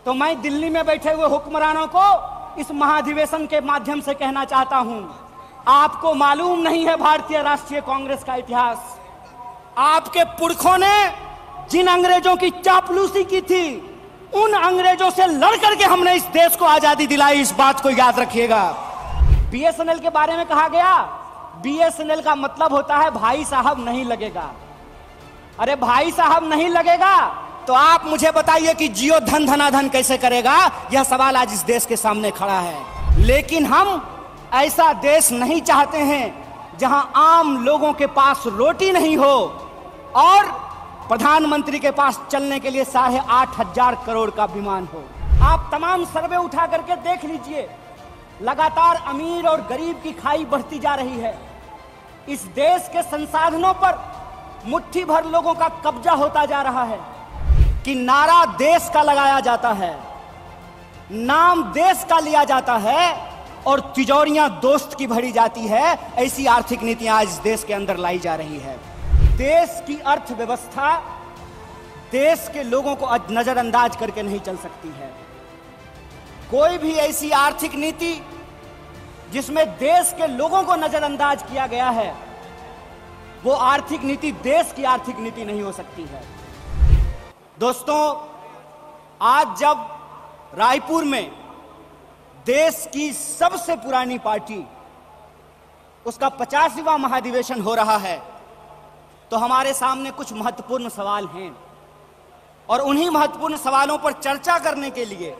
तो मैं दिल्ली में बैठे हुए हुक्मरानों को इस महाधिवेशन के माध्यम से कहना चाहता हूं, आपको मालूम नहीं है भारतीय राष्ट्रीय कांग्रेस का इतिहास। आपके पुरखों ने जिन अंग्रेजों की चापलूसी की थी, उन अंग्रेजों से लड़ करके हमने इस देश को आजादी दिलाई। इस बात को याद रखिएगा। बीएसएनएल के बारे में कहा गया, बीएसएनएल का मतलब होता है भाई साहब नहीं लगेगा। अरे भाई साहब नहीं लगेगा तो आप मुझे बताइए कि जियो धन धनाधन कैसे करेगा? यह सवाल आज इस देश के सामने खड़ा है। लेकिन हम ऐसा देश नहीं चाहते हैं जहां आम लोगों के पास रोटी नहीं हो और प्रधानमंत्री के पास चलने के लिए 8,500 करोड़ का विमान हो। आप तमाम सर्वे उठा करके देख लीजिए, लगातार अमीर और गरीब की खाई बढ़ती जा रही है। इस देश के संसाधनों पर मुट्ठी भर लोगों का कब्जा होता जा रहा है कि नारा देश का लगाया जाता है, नाम देश का लिया जाता है और तिजोरियां दोस्त की भरी जाती है। ऐसी आर्थिक नीतियां आज इस देश के अंदर लाई जा रही है। देश की अर्थव्यवस्था देश के लोगों को नजरअंदाज करके नहीं चल सकती है। कोई भी ऐसी आर्थिक नीति जिसमें देश के लोगों को नजरअंदाज किया गया है, वो आर्थिक नीति देश की आर्थिक नीति नहीं हो सकती है। दोस्तों, आज जब रायपुर में देश की सबसे पुरानी पार्टी उसका 50वां महाधिवेशन हो रहा है, तो हमारे सामने कुछ महत्वपूर्ण सवाल हैं और उन्हीं महत्वपूर्ण सवालों पर चर्चा करने के लिए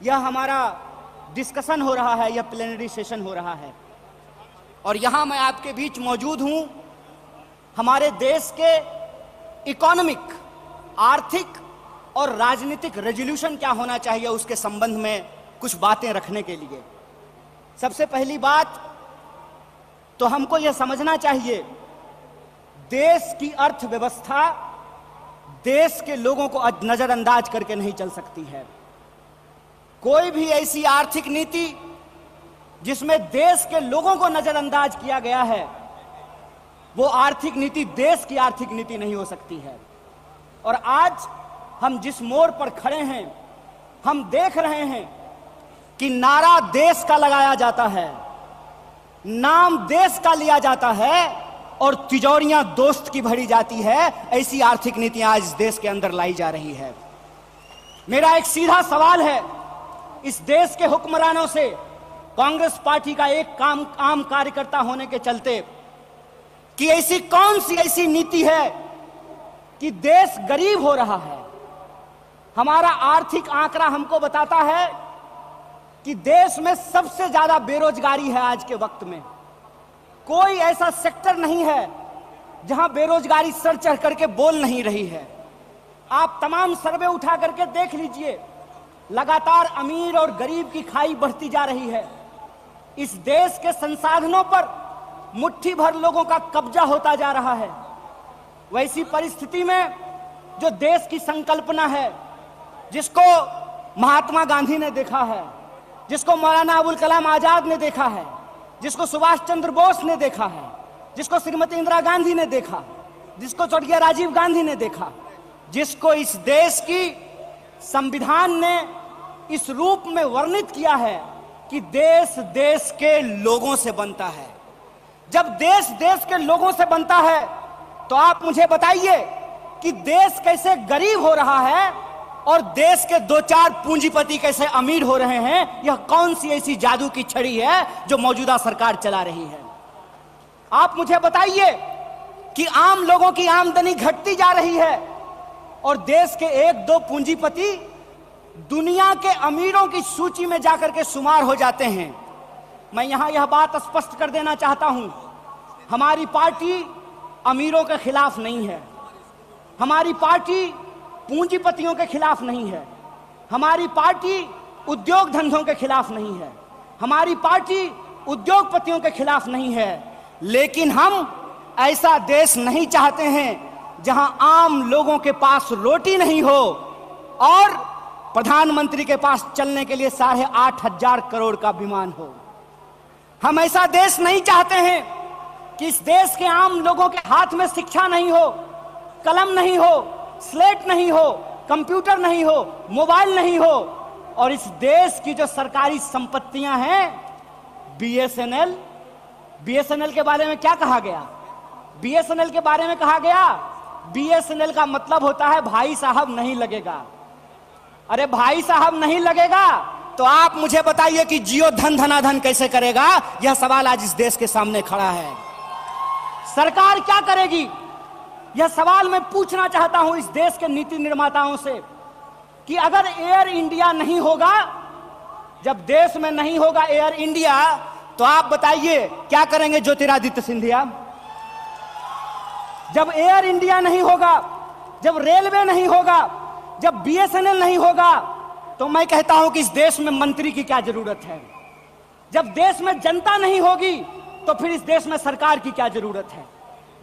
यह हमारा डिस्कशन हो रहा है, यह प्लेनरी सेशन हो रहा है। और यहां मैं आपके बीच मौजूद हूं हमारे देश के इकोनॉमिक, आर्थिक और राजनीतिक रेजोल्यूशन क्या होना चाहिए उसके संबंध में कुछ बातें रखने के लिए। सबसे पहली बात तो हमको यह समझना चाहिए, देश की अर्थव्यवस्था देश के लोगों को नजरअंदाज करके नहीं चल सकती है। कोई भी ऐसी आर्थिक नीति जिसमें देश के लोगों को नजरअंदाज किया गया है, वो आर्थिक नीति देश की आर्थिक नीति नहीं हो सकती है। और आज हम जिस मोड़ पर खड़े हैं, हम देख रहे हैं कि नारा देश का लगाया जाता है, नाम देश का लिया जाता है और तिजोरियां दोस्त की भरी जाती है। ऐसी आर्थिक नीतियां आज इस देश के अंदर लाई जा रही है। मेरा एक सीधा सवाल है इस देश के हुक्मरानों से, कांग्रेस पार्टी का एक आम कार्यकर्ता होने के चलते, कि ऐसी कौन सी ऐसी नीति है कि देश गरीब हो रहा है? हमारा आर्थिक आंकड़ा हमको बताता है कि देश में सबसे ज्यादा बेरोजगारी है आज के वक्त में। कोई ऐसा सेक्टर नहीं है जहां बेरोजगारी सर चढ़ करके बोल नहीं रही है। आप तमाम सर्वे उठा करके देख लीजिए, लगातार अमीर और गरीब की खाई बढ़ती जा रही है। इस देश के संसाधनों पर मुट्ठी भर लोगों का कब्जा होता जा रहा है। वैसी परिस्थिति में जो देश की संकल्पना है, जिसको महात्मा गांधी ने देखा है, जिसको मौलाना अबुल कलाम आजाद ने देखा है, जिसको सुभाष चंद्र बोस ने देखा है, जिसको श्रीमती इंदिरा गांधी ने देखा, जिसको स्वर्गीय राजीव गांधी ने देखा, जिसको इस देश की संविधान ने इस रूप में वर्णित किया है कि देश देश के लोगों से बनता है। जब देश देश के लोगों से बनता है तो आप मुझे बताइए कि देश कैसे गरीब हो रहा है और देश के 2-4 पूंजीपति कैसे अमीर हो रहे हैं? यह कौन सी ऐसी जादू की छड़ी है जो मौजूदा सरकार चला रही है? आप मुझे बताइए कि आम लोगों की आमदनी घटती जा रही है और देश के 1-2 पूंजीपति दुनिया के अमीरों की सूची में जाकर के शुमार हो जाते हैं। मैं यहां यह बात स्पष्ट कर देना चाहता हूं, हमारी पार्टी अमीरों के खिलाफ नहीं है, हमारी पार्टी पूंजीपतियों के खिलाफ नहीं है, हमारी पार्टी उद्योग धंधों के खिलाफ नहीं है, हमारी पार्टी उद्योगपतियों के खिलाफ नहीं है। लेकिन हम ऐसा देश नहीं चाहते हैं जहां आम लोगों के पास रोटी नहीं हो और प्रधानमंत्री के पास चलने के लिए 8,500 करोड़ का विमान हो। हम ऐसा देश नहीं चाहते हैं कि इस देश के आम लोगों के हाथ में शिक्षा नहीं हो, कलम नहीं हो, स्लेट नहीं हो, कंप्यूटर नहीं हो, मोबाइल नहीं हो, और इस देश की जो सरकारी संपत्तियां हैं, बीएसएनएल के बारे में क्या कहा गया? बीएसएनएल के बारे में कहा गया, बीएसएनएल का मतलब होता है भाई साहब नहीं लगेगा। अरे भाई साहब नहीं लगेगा तो आप मुझे बताइए कि जियो धन धनाधन कैसे करेगा? यह सवाल आज इस देश के सामने खड़ा है। सरकार क्या करेगी? यह सवाल मैं पूछना चाहता हूं इस देश के नीति निर्माताओं से कि अगर एयर इंडिया नहीं होगा, जब देश में नहीं होगा एयर इंडिया, तो आप बताइए क्या करेंगे ज्योतिरादित्य सिंधिया? जब एयर इंडिया नहीं होगा, जब रेलवे नहीं होगा, जब बीएसएनएल नहीं होगा, तो मैं कहता हूं कि इस देश में मंत्री की क्या जरूरत है? जब देश में जनता नहीं होगी तो फिर इस देश में सरकार की क्या जरूरत है?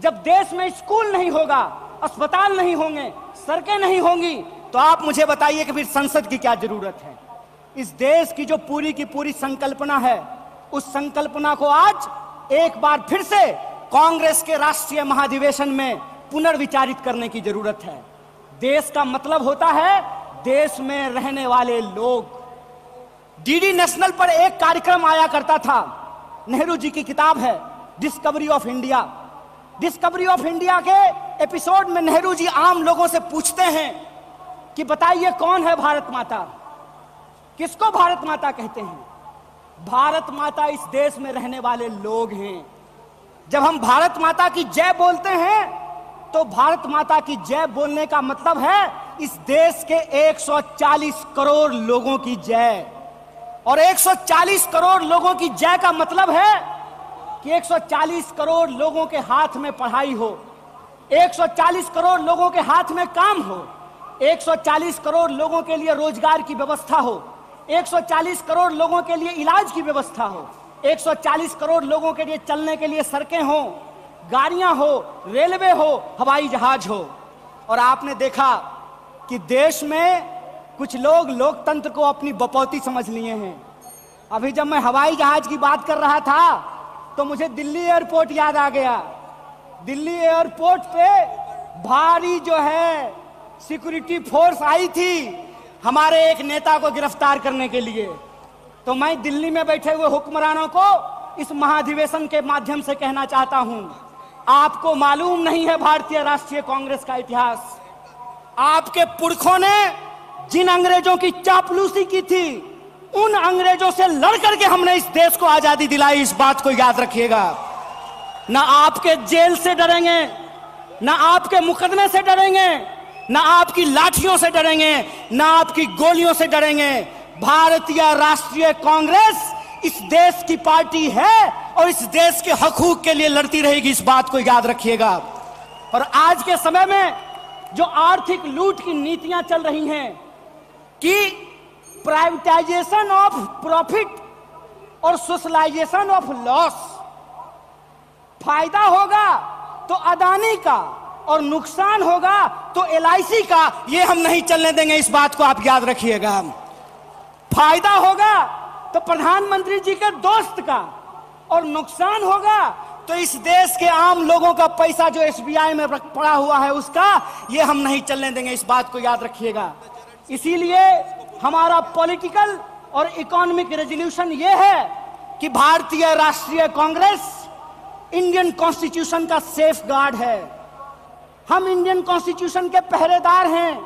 जब देश में स्कूल नहीं होगा, अस्पताल नहीं होंगे, सड़कें नहीं होंगी, तो आप मुझे बताइए कि फिर संसद की क्या जरूरत है? इस देश की जो पूरी की पूरी संकल्पना है, उस संकल्पना को आज एक बार फिर से कांग्रेस के राष्ट्रीय महाधिवेशन में पुनर्विचारित करने की जरूरत है। देश का मतलब होता है देश में रहने वाले लोग। डीडी नेशनल पर एक कार्यक्रम आया करता था, नेहरू जी की किताब है discovery of India. Discovery of India के एपिसोड में नेहरू जी आम लोगों से पूछते हैं कि बताइए कौन है भारत माता? किसको भारत माता कहते हैं? भारत माता इस देश में रहने वाले लोग हैं। जब हम भारत माता की जय बोलते हैं तो भारत माता की जय बोलने का मतलब है इस देश के 140 करोड़ लोगों की जय। और 140 करोड़ लोगों की जय का मतलब है कि 140 करोड़ लोगों के हाथ में पढ़ाई हो, 140 करोड़ लोगों के हाथ में काम हो, 140 करोड़ लोगों के लिए रोजगार की व्यवस्था हो, 140 करोड़ लोगों के लिए इलाज की व्यवस्था हो, 140 करोड़ लोगों के लिए चलने के लिए सड़कें हो, गाड़ियां हो, रेलवे हो, हवाई जहाज हो। और आपने देखा कि देश में कुछ लोग लोकतंत्र को अपनी बपौती समझ लिए हैं। अभी जब मैं हवाई जहाज की बात कर रहा था तो मुझे दिल्ली एयरपोर्ट याद आ गया। दिल्ली एयरपोर्ट पे भारी जो है सिक्योरिटी फोर्स आई थी हमारे एक नेता को गिरफ्तार करने के लिए। तो मैं दिल्ली में बैठे हुए हुक्मरानों को इस महाधिवेशन के माध्यम से कहना चाहता हूं, आपको मालूम नहीं है भारतीय राष्ट्रीय कांग्रेस का इतिहास। आपके पुरखों ने जिन अंग्रेजों की चापलूसी की थी, उन अंग्रेजों से लड़ करके हमने इस देश को आजादी दिलाई। इस बात को याद रखिएगा। ना आपके जेल से डरेंगे, ना आपके मुकदमे से डरेंगे, ना आपकी लाठियों से डरेंगे, ना आपकी गोलियों से डरेंगे। भारतीय राष्ट्रीय कांग्रेस इस देश की पार्टी है और इस देश के हकूक के लिए लड़ती रहेगी। इस बात को याद रखिएगा। और आज के समय में जो आर्थिक लूट की नीतियां चल रही हैं कि प्राइवेटाइजेशन ऑफ प्रॉफिट और सोशलाइजेशन ऑफ लॉस, फायदा होगा तो अदानी का और नुकसान होगा तो एलआईसी का, ये हम नहीं चलने देंगे। इस बात को आप याद रखिएगा। फायदा होगा तो प्रधानमंत्री जी के दोस्त का और नुकसान होगा तो इस देश के आम लोगों का पैसा जो एसबीआई में पड़ा हुआ है उसका, ये हम नहीं चलने देंगे। इस बात को याद रखिएगा। इसीलिए हमारा पॉलिटिकल और इकोनॉमिक रेजोल्यूशन ये है कि भारतीय राष्ट्रीय कांग्रेस इंडियन कॉन्स्टिट्यूशन का सेफ गार्ड है। हम इंडियन कॉन्स्टिट्यूशन के पहरेदार हैं,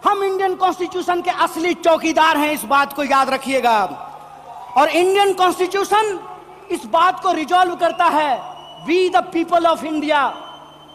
हम इंडियन कॉन्स्टिट्यूशन के असली चौकीदार हैं। इस बात को याद रखिएगा। और इंडियन कॉन्स्टिट्यूशन इस बात को रिजॉल्व करता है, we the people of India.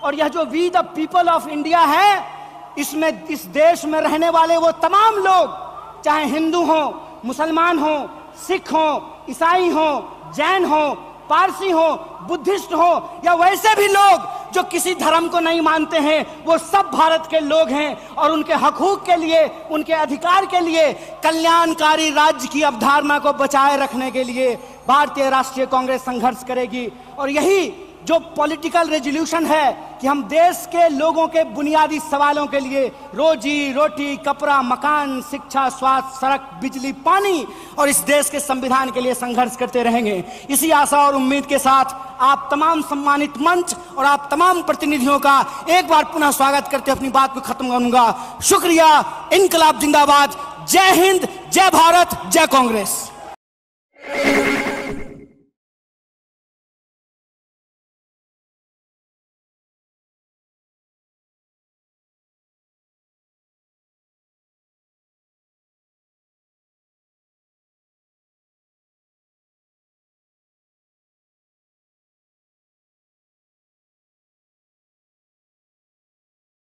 और यह जो we the people of India है, इसमें इस देश में रहने वाले वो तमाम लोग, चाहे हिंदू हो, मुसलमान हो, सिख हो, ईसाई हो, जैन हो, पारसी हो, बुद्धिस्ट हो, या वैसे भी लोग जो किसी धर्म को नहीं मानते हैं, वो सब भारत के लोग हैं। और उनके हकूक के लिए, उनके अधिकार के लिए, कल्याणकारी राज्य की अवधारणा को बचाए रखने के लिए भारतीय राष्ट्रीय कांग्रेस संघर्ष करेगी। और यही जो पॉलिटिकल रेजोल्यूशन है कि कि हम देश के लोगों के बुनियादी सवालों के लिए रोजी रोटी, कपड़ा, मकान, शिक्षा, स्वास्थ्य, सड़क, बिजली, पानी और इस देश के संविधान के लिए संघर्ष करते रहेंगे। इसी आशा और उम्मीद के साथ आप तमाम सम्मानित मंच और आप तमाम प्रतिनिधियों का एक बार पुनः स्वागत करते अपनी बात को खत्म करूंगा। शुक्रिया। इनकलाब जिंदाबाद। जय हिंद, जय भारत, जय कांग्रेस।